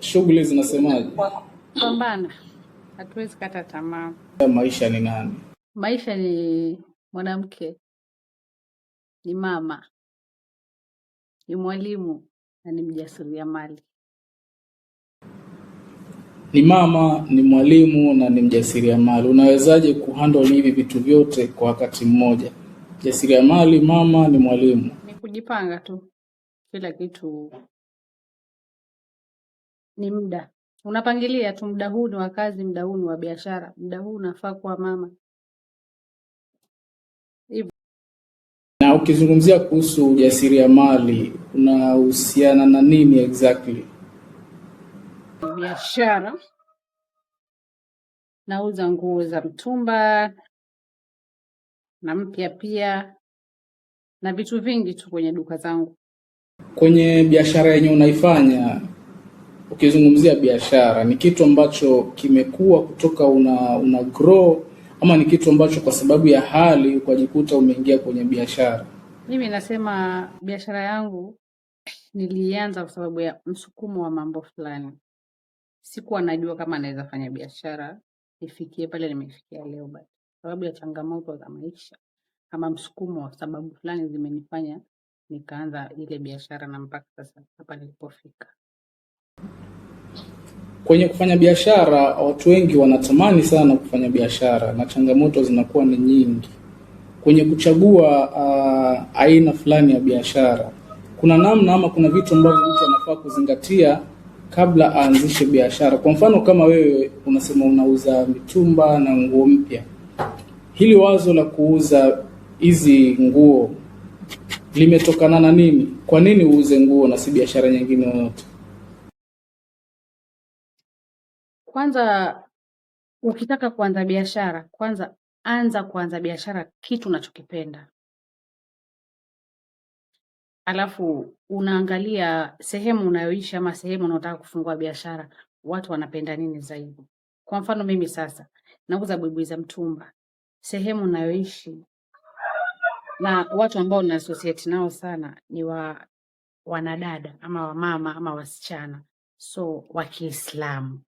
Shughuli zinasemaje? Pambana, hatuwezi kata tamaa. Maisha ni nani? Maisha ni mwanamke, ni mama, ni mwalimu na ni mjasiriamali. Ni mama, ni mwalimu na ni mjasiriamali. Unawezaje kuhandle hivi vitu vyote kwa wakati mmoja? Mjasiriamali, mama, ni mwalimu. Ni kujipanga tu, kila kitu ni muda. Unapangilia tu, muda huu ni wa kazi, muda huu ni wa biashara, muda huu unafaa kuwa mama. Hivyo. Na ukizungumzia kuhusu ujasiriamali, unahusiana na nini exactly? Biashara, nauza nguo za mtumba na mpya pia na vitu vingi tu kwenye duka zangu. Kwenye biashara yenye unaifanya, ukizungumzia biashara, ni kitu ambacho kimekuwa kutoka una grow, ama ni kitu ambacho kwa sababu ya hali ukajikuta umeingia kwenye biashara? Mimi nasema biashara yangu nilianza kwa sababu ya msukumo wa mambo fulani. Sikuwa najua kama naweza fanya biashara ifikie pale nimefikia leo, but sababu ya changamoto za maisha kama msukumo wa sababu fulani zimenifanya nikaanza ile biashara na mpaka sasa hapa nilipofika. Kwenye kufanya biashara, watu wengi wanatamani sana kufanya biashara na changamoto zinakuwa ni nyingi. Kwenye kuchagua aina fulani ya biashara, kuna namna ama kuna vitu ambavyo mtu anafaa kuzingatia kabla aanzishe biashara? Kwa mfano kama wewe unasema unauza mitumba na nguo mpya, hili wazo la kuuza hizi nguo limetokana na nini? Kwa nini uuze nguo na si biashara nyingine yoyote? Kwanza ukitaka kuanza biashara, kwanza anza kuanza biashara kitu unachokipenda. Alafu unaangalia sehemu unayoishi ama sehemu unayotaka kufungua biashara, watu wanapenda nini zaidi. Kwa mfano mimi sasa nauza buibui za mtumba. Sehemu unayoishi na watu ambao na associate nao sana ni wanadada ama wamama ama wasichana, so wa Kiislamu.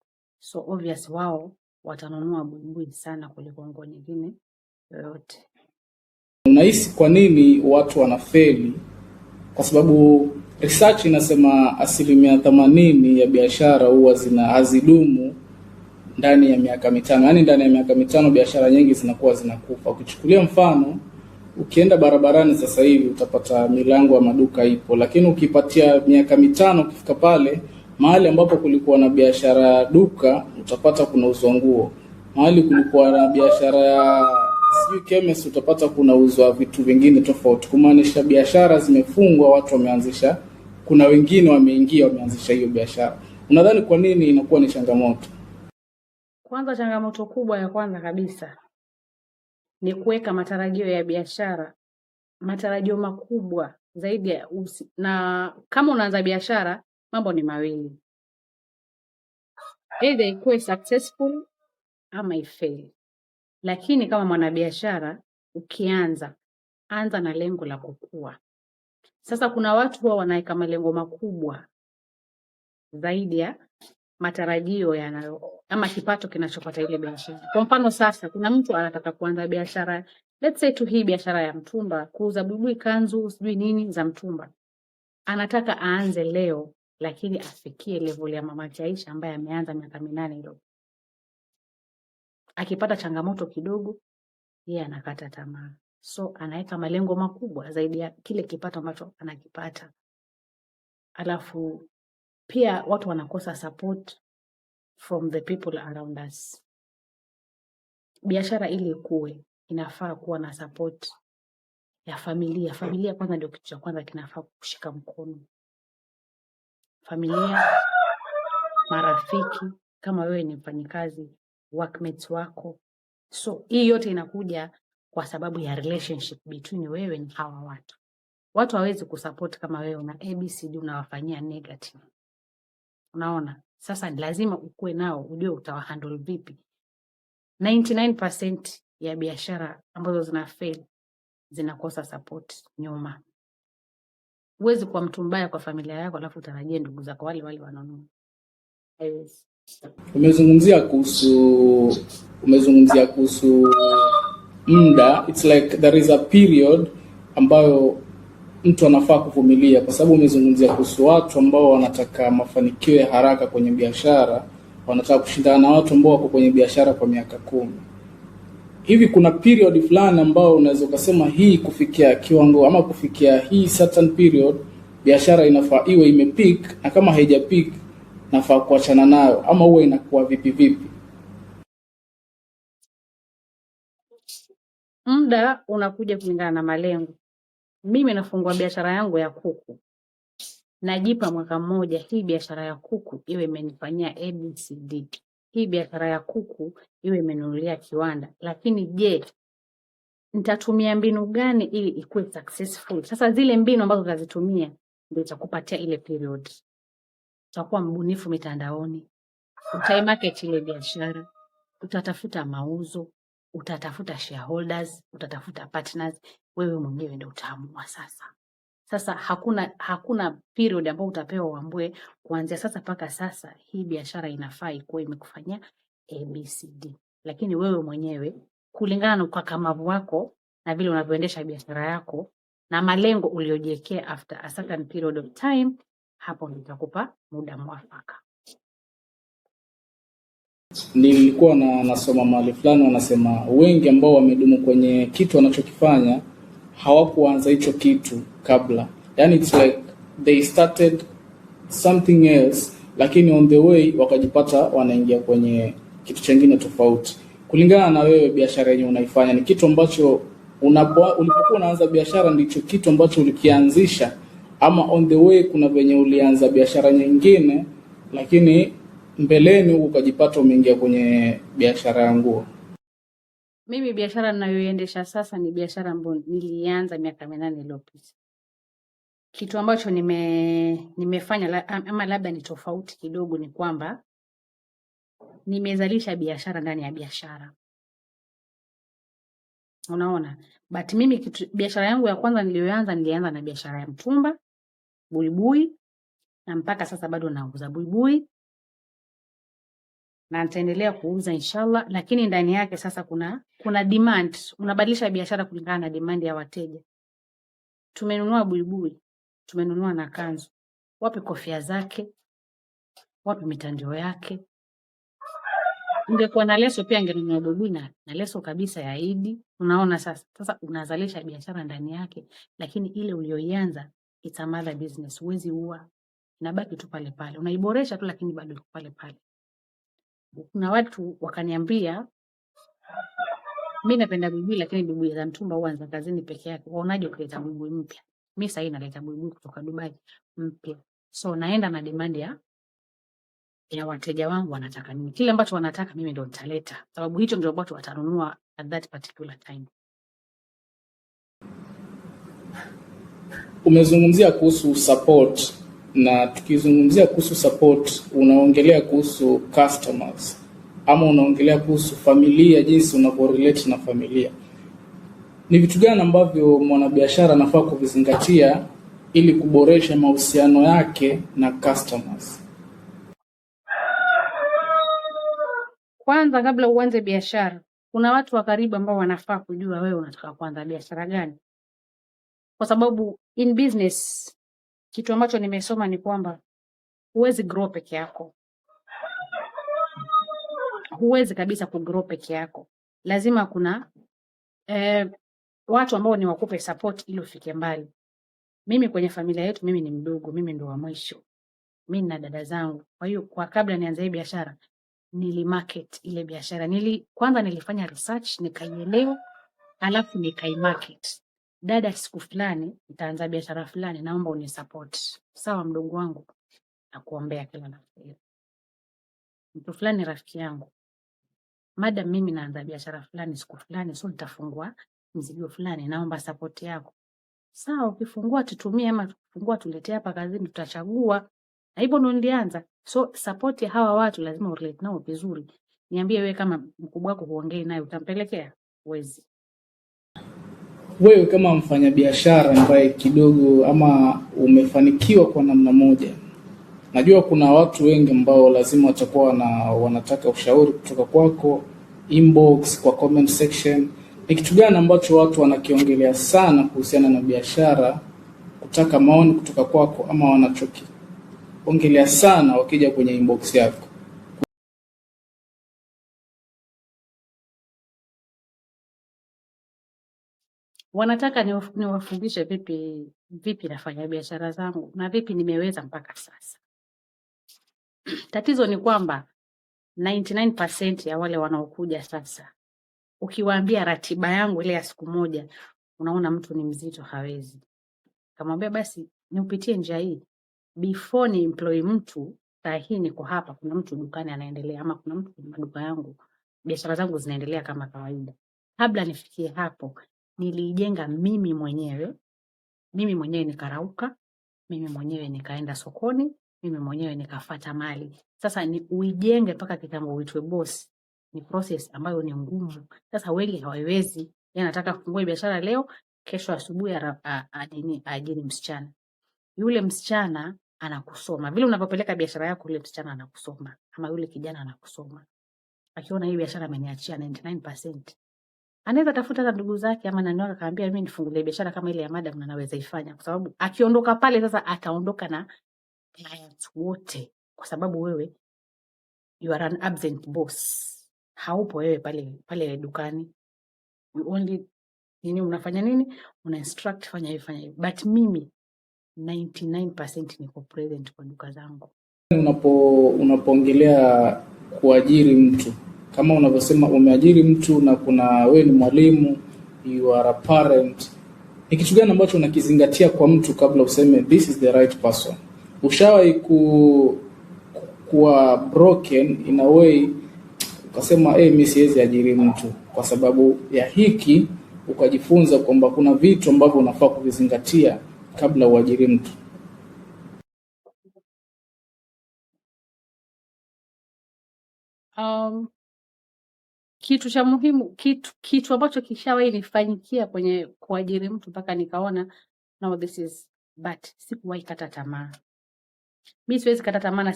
So obvious wao watanunua buibui sana kuliko nguo nyingine yoyote. Unahisi kwa nini watu wanafeli? Kwa sababu research inasema 80% ya biashara huwa hazidumu ndani ya miaka mitano. Yaani ndani ya miaka mitano biashara nyingi zinakuwa zinakufa. Ukichukulia mfano, ukienda barabarani sasa hivi utapata milango ya maduka ipo, lakini ukipatia miaka mitano ukifika pale mahali ambapo kulikuwa na biashara ya duka utapata kuna uzwa nguo. Mahali kulikuwa na biashara ya chemist utapata kuna uzwa vitu vingine tofauti. Kumaanisha biashara zimefungwa, watu wameanzisha, kuna wengine wameingia wameanzisha hiyo biashara. Unadhani kwa nini inakuwa ni changamoto? Kwanza changamoto kubwa ya kwanza kabisa ni kuweka matarajio ya biashara, matarajio makubwa zaidi ya na kama unaanza biashara mambo ni mawili, either ikuwe successful ama ifail. Lakini kama mwanabiashara ukianza, anza na lengo la kukua. Sasa kuna watu huwa wanaweka malengo makubwa zaidi ya matarajio ama kipato kinachopata ile biashara. Kwa mfano sasa kuna mtu anataka kuanza biashara, let's say tu hii biashara ya mtumba, kuuza buibui, kanzu, sijui nini za mtumba. Anataka aanze leo lakini afikie level ya Mama Aisha ambaye ameanza miaka 8 ndio. Akipata changamoto kidogo, yeye anakata tamaa. So anaweka malengo makubwa zaidi ya kile kipato ambacho anakipata. Alafu pia watu wanakosa support from the people around us. Biashara ili ikue inafaa kuwa na support ya familia. Familia kwanza ndio kitu cha kwanza kinafaa kushika mkono. Familia, marafiki, kama wewe ni mfanyikazi, workmates wako. So hii yote inakuja kwa sababu ya relationship between wewe na hawa watu. Watu hawezi kusupport kama wewe una ABCD unawafanyia negative. Unaona? Sasa ni lazima ukue nao, ujue utawahandle vipi. 99% ya biashara ambazo zina fail zinakosa support nyuma. Huwezi kuwa mtu mbaya kwa familia yako alafu utarajie ndugu zako wale wananunua. haiwezi. Umezungumzia kuhusu muda. It's like there is a period ambayo mtu anafaa kuvumilia, kwa sababu umezungumzia kuhusu watu ambao wanataka mafanikio ya haraka kwenye biashara, wanataka kushindana na watu ambao wako kwenye biashara kwa miaka 10. Hivi kuna period fulani ambao unaweza kusema hii kufikia kiwango ama kufikia hii certain period biashara inafaa iwe imepeak, na kama haijapeak nafaa kuachana nayo, ama huwa inakuwa vipi? Muda unakuja kulingana na malengo. Mimi nafungua biashara yangu ya kuku, najipa mwaka mmoja, hii biashara ya kuku iwe imenifanyia ABCD, hii biashara ya kuku iwe imenunulia kiwanda. Lakini je, nitatumia mbinu gani ili ikuwe successful? Sasa zile mbinu ambazo utazitumia ndio itakupatia ile period. Utakuwa mbunifu mitandaoni, utaimarket ile biashara, utatafuta mauzo, utatafuta shareholders, utatafuta partners. Wewe mwenyewe ndio utaamua sasa. Sasa hakuna period ambayo utapewa uambue kuanzia sasa mpaka sasa hii biashara inafaa ikuwe imekufanyia ABCD. Lakini wewe mwenyewe kulingana na ukakamavu wako na vile unavyoendesha biashara yako na malengo uliojiwekea after a certain period of time, hapo nitakupa muda mwafaka. Nilikuwa nasoma mahali fulani wanasema wengi ambao wamedumu kwenye kitu wanachokifanya hawakuanza hicho kitu kabla. Yani it's like they started something else, lakini on the way wakajipata wanaingia kwenye kitu kingine tofauti. Kulingana na wewe, biashara yenyewe unaifanya ni kitu ambacho ulipokuwa unaanza biashara ndicho kitu ambacho ulikianzisha, ama on the way kuna venye ulianza biashara nyingine lakini mbeleni ukajipata umeingia kwenye biashara ya nguo? Mimi biashara ninayoiendesha sasa ni biashara ambayo nilianza miaka 8 iliyopita. Kitu ambacho nimefanya ama labda ni tofauti kidogo ni kwamba nimezalisha biashara ndani ya biashara. Unaona? But mimi biashara yangu ya kwanza nilianza na biashara ya mtumba, buibui, na mpaka sasa bado nauza buibui na nitaendelea kuuza inshallah. Lakini ndani yake sasa kuna demand. Unabadilisha biashara kulingana na demand ya wateja. Tumenunua buibui, tumenunua na kanzu, wapi kofia zake, wapi mitandio yake. Ungekuwa na leso pia angenunua buibui na leso kabisa ya Idi. Unaona sasa unazalisha biashara ndani yake, lakini ile ulioianza it's a mother business. Huwezi uwa, inabaki tu pale pale, unaiboresha tu lakini bado iko pale pale. Kuna watu wakaniambia mimi napenda buibui lakini buibui za mtumba huanza kazini peke yake. Waonaje kuleta buibui mpya? Mimi sasa naleta buibui kutoka Dubai mpya. So naenda na demand ya wateja wangu wanataka nini. Kile ambacho wanataka mimi ndio nitaleta. Sababu hicho ndio ambacho watanunua at that particular time. Umezungumzia kuhusu support, na tukizungumzia kuhusu support unaongelea kuhusu customers ama unaongelea kuhusu familia, jinsi unavyorelate na familia. Ni vitu gani ambavyo mwanabiashara anafaa kuvizingatia ili kuboresha mahusiano yake na customers? Kwanza kabla uanze biashara, kuna watu wa karibu ambao wanafaa kujua wewe unataka kuanza biashara gani. Kwa sababu in business kitu ambacho nimesoma ni kwamba huwezi grow peke yako. Huwezi kabisa kugrow peke yako. Lazima kuna watu ambao ni wakupe support ili ufike mbali. Mimi kwenye familia yetu mimi ni mdogo, mimi ndo wa mwisho. Mimi na dada zangu. Kwa hiyo kwa kabla nianze hii biashara nilimarket ile biashara. Kwanza nilifanya research, nikaielewa, alafu nikaimarket. Dada, siku fulani nitaanza biashara fulani, naomba unisupport. Sawa mdogo wangu, nakuombea kila la heri. Mtu fulani rafiki yangu, madam mimi naanza biashara fulani siku fulani, so nitafungua mzigo fulani, naomba support yako. Sawa, ukifungua tutumie ama ukifungua tuletee hapa kazini, tutachagua. Na hivyo ndo nilianza. So support ya hawa watu lazima urelate nao vizuri. Niambie wewe kama mkubwa wako huongei naye utampelekea? Huwezi. Wewe kama mfanyabiashara ambaye kidogo ama umefanikiwa kwa namna moja, Najua kuna watu wengi ambao lazima watakuwa wanataka ushauri kutoka kwako, inbox, kwa comment section. Ni kitu gani ambacho watu wanakiongelea sana kuhusiana na biashara, kutaka maoni kutoka kwako, ama wanachokiongelea sana wakija kwenye inbox yako? Wanataka niwafundishe vipi nafanya biashara zangu na vipi nimeweza mpaka sasa. Tatizo ni kwamba 99% ya wale wanaokuja sasa, ukiwaambia ratiba yangu ile ya siku moja, unaona mtu ni mzito, hawezi. Kamwambia basi niupitie njia hii, before ni employ mtu, saa hii niko hapa, kuna mtu dukani anaendelea, ama kuna mtu kwenye maduka yangu, biashara zangu zinaendelea kama kawaida. Kabla nifikie hapo, nilijenga mimi mwenyewe nikarauka, mimi mwenyewe nikaenda sokoni, mimi mwenyewe nikafata mali. Sasa ni uijenge mpaka kitambo uitwe boss, ni process ambayo ni ngumu. Sasa wengi hawawezi. Yeye anataka kufungua biashara leo, kesho asubuhi ajini msichana. Yule msichana anakusoma. Vile unapopeleka biashara yako, yule msichana anakusoma, ama yule kijana anakusoma. Akiona hii biashara ameniachia 99%, anaweza tafuta hata ndugu zake ama nani wake akaambia mimi nifungulie biashara kama ile ya madam na naweza ifanya, kwa sababu akiondoka pale sasa ataondoka na clients wote, kwa sababu wewe you are an absent boss. Haupo wewe pale dukani. You only unafanya nini? Una instruct, fanya hivi. But mimi 99% niko present kwa duka zangu. Unapoongelea kuajiri mtu, kama unavyosema umeajiri mtu na kuna wewe ni mwalimu, you are a parent, ni kitu gani ambacho unakizingatia kwa mtu kabla useme this is the right person? Ushawahi kuwa broken in a way ukasema mimi siwezi ajiri mtu kwa sababu ya hiki, ukajifunza kwamba kuna vitu ambavyo unafaa kuvizingatia kabla uajiri mtu? Kitu cha muhimu, kitu ambacho kishawahi nifanyikia kwenye kuajiri mtu mpaka nikaona no, this is, but sikuwahi kata tamaa. Mimi siwezi kata tamaa na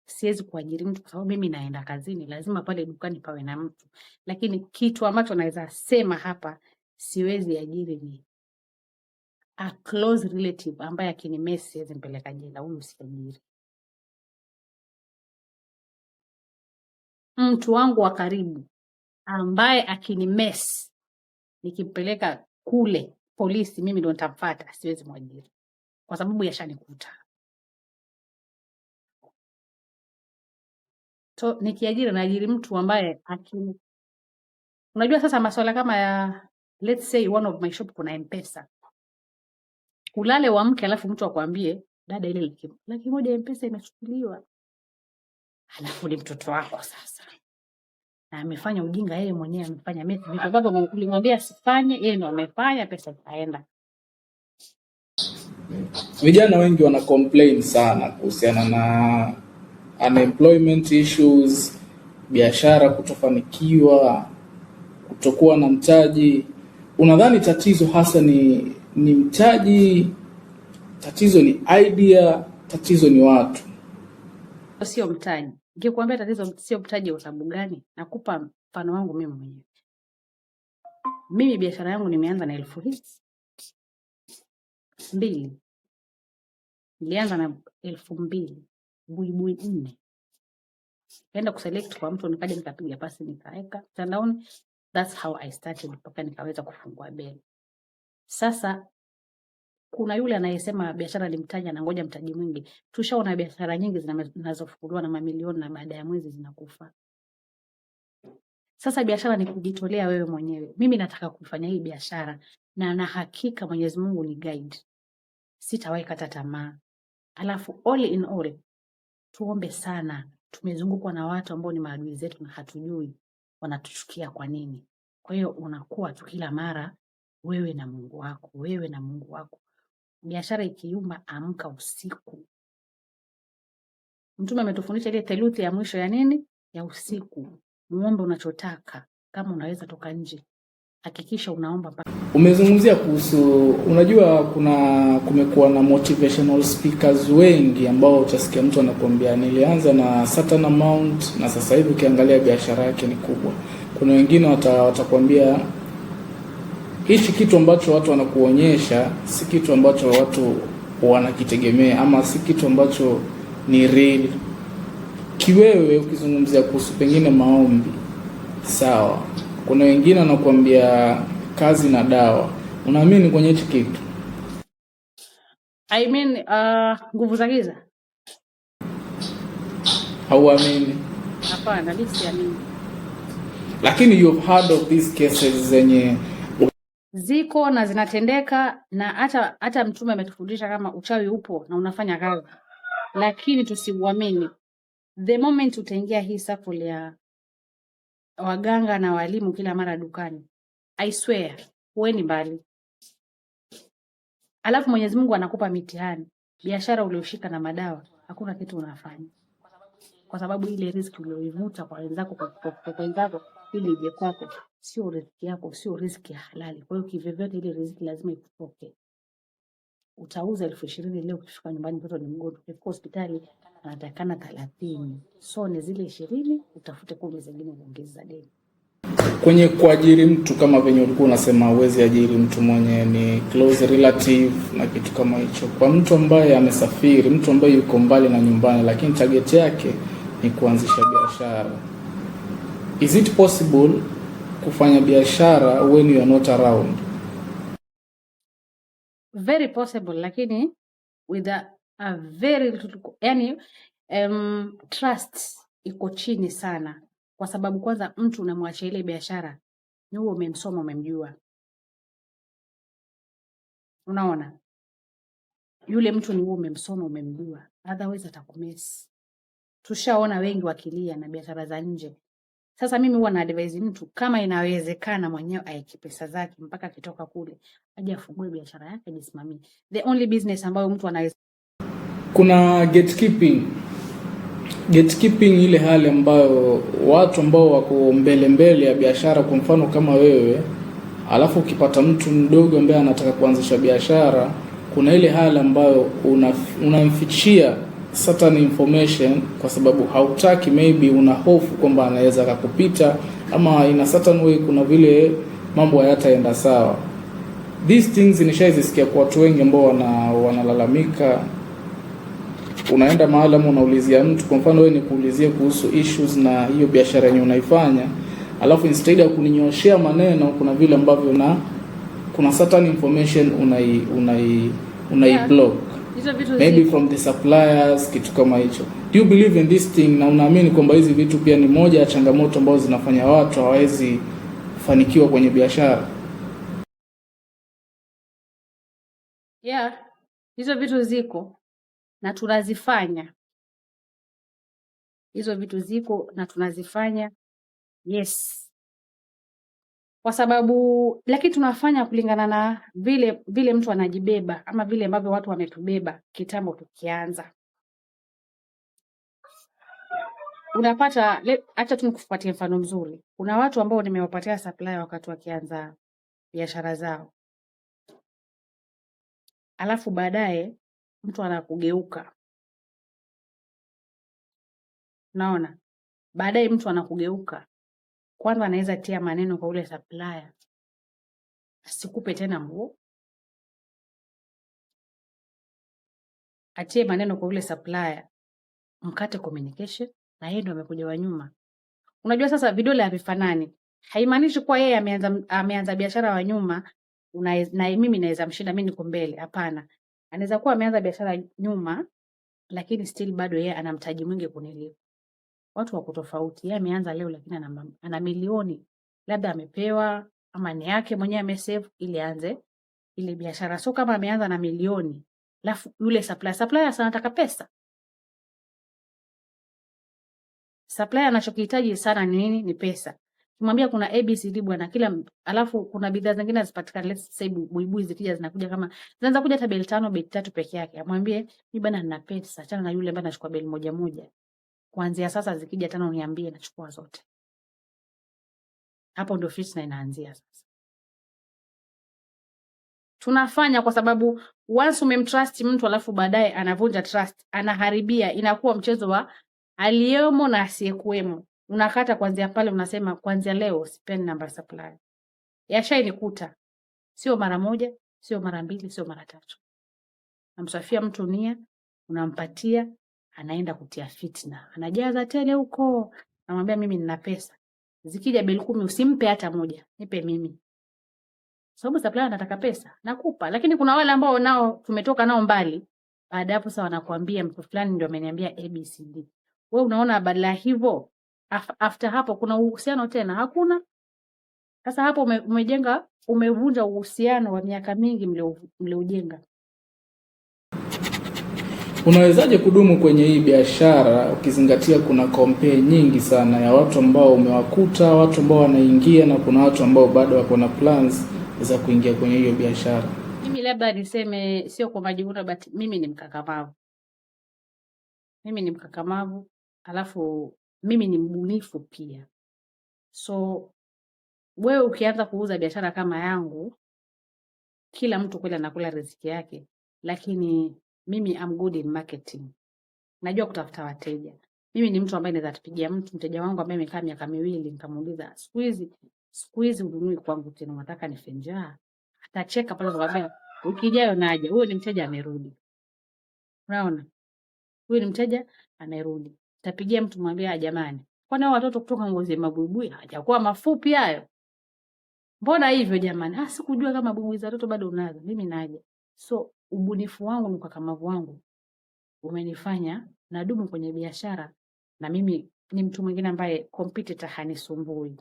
siwezi kuajiri mtu kwa sababu mimi naenda kazini, lazima pale dukani pawe na mtu. Lakini kitu ambacho naweza sema hapa siwezi ajiri ni a close relative ambaye akinimesi siwezi mpeleka jela, huyu siajiri. Mtu wangu wa karibu ambaye akinimesi nikimpeleka kule polisi, mimi ndo nitamfuata, siwezi mwajiri kwa sababu yashanikuta. So nikiajiri naajiri mtu ambaye unajua sasa masuala kama ya let's say one of my shop kuna M-Pesa. Ulale wa mke alafu mtu akwambie dada ile laki moja M-Pesa imechukuliwa. Alafu ni mtoto wako sasa. Na amefanya ujinga yeye mwenyewe, amefanya vitu ambavyo ulimwambia asifanye, yeye ndo amefanya, pesa ikaenda. Vijana wengi wana complain sana kuhusiana na unemployment issues, biashara kutofanikiwa, kutokuwa na mtaji. Unadhani tatizo hasa ni mtaji, tatizo ni idea, tatizo ni watu? Sio mtaji. Nikikwambia tatizo sio mtaji kwa sababu gani? Nakupa mfano wangu mimi mwenyewe. Mimi biashara yangu nimeanza na 2,000. Nilianza na 2,000, buibui 4. Kaenda kuselect kwa mtu, nikaja nikapiga pasi nikaweka mtandaoni. That's how I started mpaka nikaweza kufungua beli. Sasa kuna yule anayesema biashara ni mtaji na ngoja mtaji mwingi. Tushaona biashara nyingi zinazofunguliwa na mamilioni na baada ya mwezi zinakufa. Sasa biashara ni kujitolea wewe mwenyewe. Mimi nataka kufanya hii biashara na hakika Mwenyezi Mungu ni guide. Sitawahi kata tamaa. Alafu all in all, tuombe sana. Tumezungukwa na watu ambao ni maadui zetu na hatujui wanatuchukia kwa nini. Kwa hiyo unakuwa tu kila mara wewe na Mungu wako. Biashara ikiyumba, amka usiku. Mtume ametufundisha ile theluthi ya mwisho ya nini? Ya usiku. Muombe unachotaka. Kama unaweza toka nje, hakikisha unaomba mpaka. Umezungumzia kuhusu, unajua kumekuwa na motivational speakers wengi ambao utasikia mtu anakuambia nilianza na certain amount na sasa hivi ukiangalia biashara yake ni kubwa. Kuna wengine watakwambia hichi kitu ambacho watu wanakuonyesha si kitu ambacho watu wanakitegemea ama si kitu ambacho ni real. Kiwewe ukizungumzia kuhusu pengine maombi, sawa. Kuna wengine wanakuambia kazi na dawa. Unaamini kwenye hichi kitu? I mean, nguvu za giza? Hauamini? Hapana, mimi siamini. Lakini you've heard of these cases zenye ziko na zinatendeka, na hata Mtume ametufundisha kama uchawi upo na unafanya kazi, lakini tusiuamini. The moment utaingia hii circle ya waganga na walimu kila mara dukani, I swear huendi mbali. Alafu Mwenyezi Mungu anakupa mitihani. Biashara ulioshika na madawa, hakuna kitu unafanya, kwa sababu ile riziki ulioivuta kwa wenzako kwa wenzako ili ije kwako, sio riziki yako, sio riziki ya halali. Kwa hiyo kivyovyote ile riziki lazima ikutoke. Utauza 20,000 leo, ukifika nyumbani mtoto ni mgonjwa, ukifika hospitali anatakana 30. So ni zile 20 utafute 10 zingine uongeze deni. Kwenye kuajiri mtu, kama venye ulikuwa unasema uwezi ajiri mtu mwenye ni close relative na kitu kama hicho, kwa mtu ambaye amesafiri, mtu ambaye yuko mbali na nyumbani lakini target yake ni kuanzisha biashara, is it possible kufanya biashara when you are not around? Very possible, lakini with a very yani trust iko chini sana, kwa sababu kwanza mtu unamwacha ile biashara ni wewe umemsoma, umemjua. Unaona, yule mtu ni wewe umemsoma, umemjua, otherwise atakumesi. Tushaona wengi wakilia na biashara za nje. Sasa mimi huwa na advise mtu, kama inawezekana mwenyewe aiki pesa zake mpaka kitoka kule aje afungue biashara yake, ajisimamie. The only business ambayo mtu anaweza. Kuna gatekeeping, ile hali ambayo watu ambao wako mbele ya biashara, kwa mfano kama wewe, alafu ukipata mtu mdogo ambaye anataka kuanzisha biashara, kuna ile hali ambayo unamfichia certain information kwa sababu hautaki, maybe una hofu kwamba anaweza akakupita, ama in a certain way kuna vile mambo hayataenda sawa. These things nishazisikia kwa watu wengi ambao wanalalamika. Unaenda mahali unaulizia mtu, kwa mfano wewe nikuulizie kuhusu issues na hiyo biashara yenye unaifanya, alafu instead ya kuninyoshea maneno, kuna vile ambavyo kuna certain information unai block, maybe from the suppliers, kitu kama hicho. Do you believe in this thing, na unaamini kwamba hizi vitu pia ni moja ya changamoto ambazo zinafanya watu hawawezi kufanikiwa kwenye biashara? Yeah, hizo vitu ziko na tunazifanya. Hizo vitu ziko na tunazifanya, yes, kwa sababu lakini tunafanya kulingana na vile mtu anajibeba, ama vile ambavyo watu wametubeba kitambo tukianza. Unapata, acha tu nikupatie mfano mzuri. Kuna watu ambao nimewapatia supply wakati wakianza biashara zao, alafu baadaye mtu anakugeuka. Naona baadaye mtu anakugeuka, kwanza anaweza tia maneno kwa ule supplier, asikupe tena nguo, atie maneno kwa ule supplier, mkate communication, na yeye ndo amekuja wa nyuma. Unajua sasa vidole havifanani. Haimaanishi kuwa yeye ameanza biashara wa nyuma na mimi naweza mshinda, mimi niko mbele. Hapana. Anaweza kuwa ameanza biashara nyuma lakini still bado yeye ana mtaji mwingi kuniliko. Watu wako tofauti. Yeye ameanza leo lakini ana milioni. Labda amepewa ama ni yake mwenyewe amesave ili aanze ile biashara. So kama ameanza na milioni, alafu yule supplier anataka pesa. Supplier anachokihitaji sana ni nini? Ni pesa. Kimwambia kuna ABCD bwana, kila alafu kuna bidhaa zingine zipatikana, let's say buibui zikija zinakuja kama zinaanza kuja hata beli 5 beli 3 peke yake. Amwambie mimi bwana nina pesa, achana na yule ambaye anachukua beli moja. Kuanzia sasa zikija 5 niambie, nachukua zote. Hapo ndio fitna inaanzia sasa. Tunafanya kwa sababu once umemtrust mtu alafu baadaye anavunja trust, anaharibia, inakuwa mchezo wa aliyemo na asiyekuwemo. Unakata kuanzia pale, unasema kuanzia leo sipendi namba ya supplier. Yashainikuta. Sio mara moja, sio mara mbili, sio mara tatu. Namsafia mtu nia, unampatia, anaenda kutia fitna. Anajaza tele huko. Namwambia mimi nina pesa. Zikija bili 10 usimpe hata moja, nipe mimi. Sababu supplier anataka pesa, nakupa. Lakini kuna wale ambao nao tumetoka nao mbali. Baada hapo sasa wanakuambia mtu fulani ndio ameniambia ABCD. Wewe unaona badala hivyo after hapo kuna uhusiano tena? Hakuna. Sasa hapo umevunja uhusiano wa miaka mingi mliojenga. Unawezaje kudumu kwenye hii biashara ukizingatia kuna compare nyingi sana ya watu ambao umewakuta, watu ambao wanaingia na kuna watu ambao bado wako na plans za kuingia kwenye hiyo biashara? Mimi labda niseme sio kwa majivuno, but mimi ni mkakamavu. Alafu mimi ni mbunifu pia. So wewe ukianza kuuza biashara kama yangu, kila mtu kweli anakula riziki yake, lakini mimi I'm good in marketing. Najua kutafuta wateja. Mimi ni mtu ambaye naweza tupigia mteja wangu ambaye amekaa miaka 2 nikamuuliza, siku hizi ununui kwangu tena, unataka nife njaa? Atacheka pale kwa wiki ijayo naje. Huyo ni mteja amerudi. Unaona? Huyo ni mteja amerudi. Tapigia mtu mwambie jamani, kwani hao watoto kutoka Ngozi Mabuibui hajakuwa mafupi hayo? Mbona hivyo jamani? Sikujua kama buibui za watoto bado unazo. Mimi naje. So ubunifu wangu na ukakamavu wangu umenifanya nadumu kwenye biashara, na mimi ni mtu mwingine ambaye competitor hanisumbui.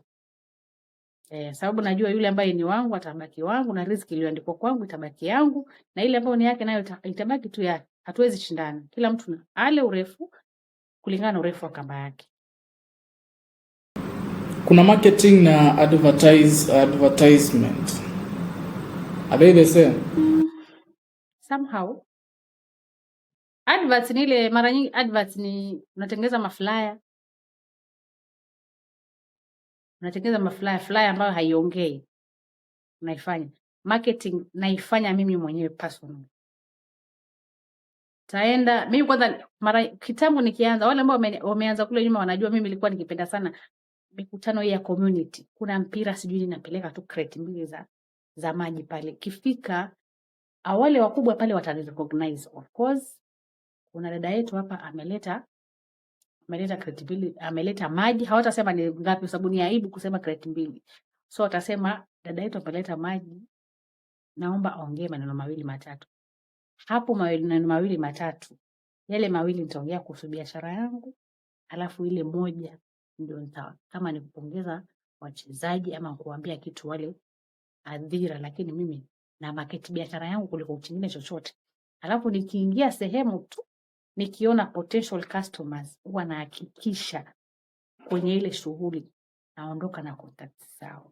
Sababu najua yule ambaye ni wangu atabaki wangu, na riziki iliyoandikwa kwangu itabaki yangu, na ile ambayo ni yake nayo itabaki tu yake. Hatuwezi shindana. Kila mtu na ale urefu kulingana na urefu wa kamba yake. Kuna marketing na advertisement. Are they the same? Somehow. Adverts ni ile, mara nyingi adverts ni unatengeneza maflyer. Unatengeneza maflyer ambayo haiongei. Unaifanya. Marketing naifanya mimi mwenyewe personal. Mimi kwanza mara kitambo nikianza, wale ambao wameanza kule nyuma wanajua mimi nilikuwa nikipenda sana mikutano hii ya community. Kuna mpira sijui ninapeleka tu crate 2 za maji pale. Kifika wale wakubwa pale watarecognize. Of course kuna dada yetu hapa ameleta crate 2, ameleta maji. Hawatasema ni ngapi sababu ni aibu kusema crate 2. So watasema dada yetu ameleta maji, naomba aongee maneno 2 matatu. Hapo maneno 2 matatu, yale 2 nitaongea kuhusu biashara yangu, alafu ile moja ndio kama ni kupongeza wachezaji ama kuambia kitu wale adhira, lakini mimi na market biashara yangu kuliko kingine chochote. Alafu nikiingia sehemu tu nikiona potential customers, huwa nahakikisha kwenye ile shughuli naondoka na contact zao.